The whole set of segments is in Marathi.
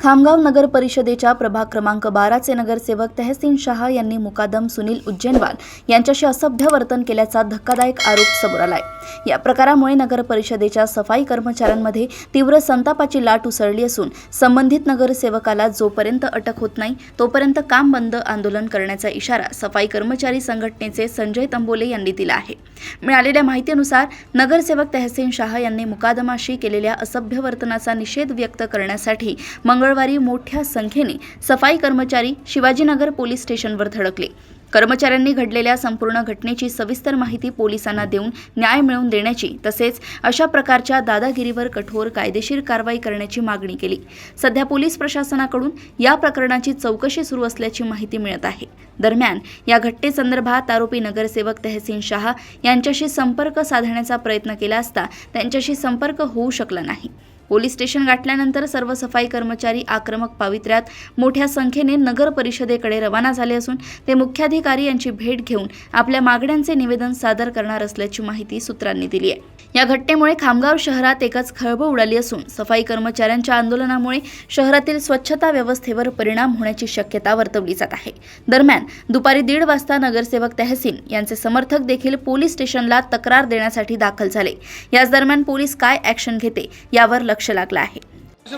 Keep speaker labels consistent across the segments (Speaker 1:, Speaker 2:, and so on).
Speaker 1: खामगाव नगर परिषदेच्या प्रभाग क्रमांक 12चे नगरसेवक तहसीन शाह यांनी मुकादम सुनील उज्जैनवाल यांच्याशी असभ्य वर्तन केल्याचा धक्कादायक आरोप समोर आलाय। या प्रकारामुळे नगर परिषदेच्या सफाई कर्मचाऱ्यांमध्ये तीव्र संतापाची लाट उसळली असून संबंधित नगरसेवकाला जोपर्यंत अटक होत नाही तोपर्यंत काम बंद आंदोलन करण्याचा इशारा सफाई कर्मचारी संघटनेचे संजय तंबोले यांनी दिला आहे। मिळालेल्या माहितीनुसार नगरसेवक तहसीन शाह यांनी मुकादमाशी केलेल्या असभ्य वर्तनाचा निषेध व्यक्त करण्यासाठी मंगळवारी मोठ्या संख्येने सफाई कर्मचारी शिवाजीनगर पोलीस स्टेशनवर धडकले। कर्मचाऱ्यांनी घडलेल्या संपूर्ण घटनेची सविस्तर माहिती पोलिसांना देऊन न्याय मिळवून देण्याची तसेच अशा प्रकारच्या दादागिरीवर कठोर कायदेशीर कारवाई करण्याची मागणी केली। सध्या पोलीस प्रशासनाकडून या प्रकरणाची चौकशी सुरू असल्याची माहिती मिळत आहे। दरम्यान या घटनेसंदर्भात आरोपी नगरसेवक तहसीन शाह यांच्याशी संपर्क साधण्याचा प्रयत्न केला असता त्यांच्याशी संपर्क होऊ शकला नाही। पोलीस स्टेशन गाठल्यानंतर सर्व सफाई कर्मचारी आक्रमक पावित्र्यात मोठ्या संख्येने नगर परिषदेकडे रवाना झाले असून ते मुख्याधिकारी यांची भेट घेऊन आपल्या मागण्यांचे निवेदन सादर करणार असल्याची माहिती सूत्रांनी दिली आहे। या घटनेमुळे खामगाव शहरात एकच खळबळ उडाली असून सफाई कर्मचाऱ्यांच्या आंदोलनामुळे शहरातील स्वच्छता व्यवस्थेवर परिणाम होण्याची शक्यता वर्तवली जात आहे। दरम्यान दुपारी 1:30 वाजता नगरसेवक तहसीन यांचे समर्थक देखील पोलीस स्टेशनला तक्रार देण्यासाठी दाखल झाले। याच दरम्यान पोलीस काय ॲक्शन घेते यावर लक्ष लागलं आहे।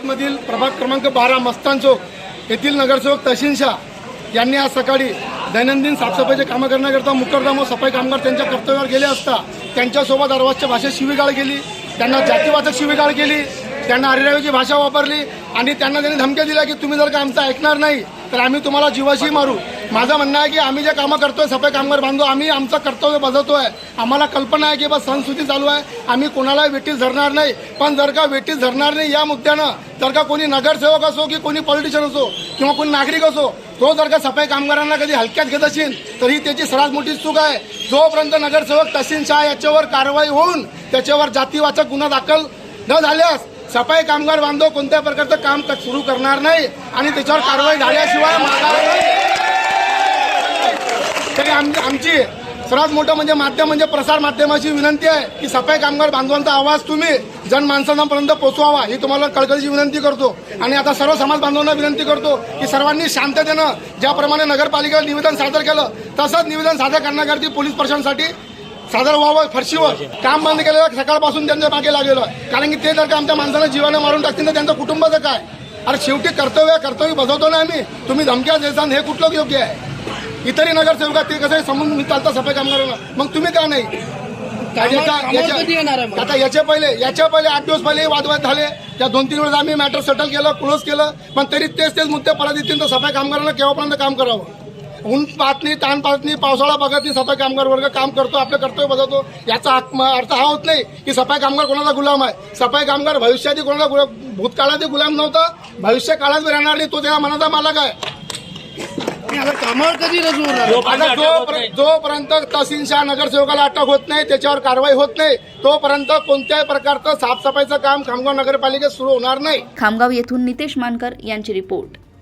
Speaker 2: मधील प्रभाग क्रमांक 12 मस्तान चौक येथील नगरसेवक तहसीन शाह यांनी आज सकाळी दैनंदिन साफसफाईचे कामं करण्याकरता मुक्काम व सफाई कामगार त्यांच्या कर्तव्यावर गेले असता त्यांच्यासोबत अर्वाच्य भाषेत शिवीगाळ केली, त्यांना जातीवाचक शिवीगाळ केली, त्यांना अरेरावीची भाषा वापरली आणि त्यांना त्यांनी धमक्या दिल्या की तुम्ही जर का आमचं ऐकणार नाही तर आम्ही तुम्हाला जीवाशी मारू। माझं म्हणणं आहे की आम्ही जे कामं करतोय सफाई कामगार बांधव आम्ही आमचं कर्तव्य बजावतोय। आम्हाला कल्पना आहे की बस सणसुदी चालू आहे, आम्ही कोणाला वेटीस धरणार नाही। पण जर का वेटीस धरणार नाही या मुद्द्यानं जर का कोणी नगरसेवक असो की कोणी पॉलिटिशियन असो किंवा कोणी नागरिक असो तो जर का सफाई कामगारांना कधी हलक्यात घेत असेल तर ही त्याची सर्वात मोठी चूक आहे। जोपर्यंत नगरसेवक तहसीन शाह याच्यावर कारवाई होऊन त्याच्यावर जातीवाचक गुन्हा दाखल न झाल्यास सफाई कामगार बांधव कोणत्या प्रकारचं काम सुरू करणार नाही आणि त्याच्यावर कारवाई झाल्याशिवाय माघार नाही। तरी आमची सर्वात मोठं म्हणजे प्रसार माध्यमाची विनंती आहे की सफाई कामगार बांधवांचा आवाज तुम्ही जनमानसांपर्यंत पोहोचवावा ही तुम्हाला कळकळीची विनंती करतो। आणि आता सर्व समाज बांधवांना विनंती करतो की सर्वांनी शांततेनं ज्याप्रमाणे नगरपालिकेला निवेदन सादर केलं तसंच निवेदन सादर करण्याकरता पोलीस प्रशासनासाठी सादर व्हावं। फरशीवर काम बंद केलेलं सकाळपासून त्यांच्या मागे लागलेलं आहे, कारण की ते जर का आमच्या माणसाला जीवाने मारून टाकतील तर त्यांचं कुटुंबाचं काय? अरे शेवटी कर्तव्य बजावतो ना आम्ही, तुम्ही धमक्या देसान हे कुठलं योग्य आहे? इतरही नगरसेवक ते कसं समजून चालतं सफाई कामगारांना, मग तुम्ही का नाही? आता याच्या पहिले 8 दिवस पहिले वादवाद झाले, त्या 2-3 वेळेस आम्ही मॅटर सेटल केलं, क्लोज केलं, पण तरी तेच मुद्दे परत येतील तर सफाई कामगारांना केव्हापर्यंत काम करावं? ऊन पाहत नाही, ताण पाहत नाही, पावसाळा बघत नाही, सफाई कामगार वर्ग काम करतो, आपलं कर्तव्य बजावतो। याचा अर्थ हा होत नाही की सफाई कामगार कोणाचा गुलाम आहे। सफाई कामगार भविष्यातही कोणाचा भूतकाळातही गुलाम नव्हता, भविष्य काळात राहणार नाही, तो त्याला मनाचा मालक आहे।
Speaker 3: कामावर कधी रजू होणार?
Speaker 2: जोपर्यंत तहसीन शाह नगरसेवकाला अटक होत नाही, त्याच्यावर कारवाई होत नाही तोपर्यंत कोणत्याही प्रकारचं साफसफाईचं काम खामगाव नगरपालिकेत सुरू होणार नाही।
Speaker 1: खामगाव येथून नितेश मानकर यांची रिपोर्ट।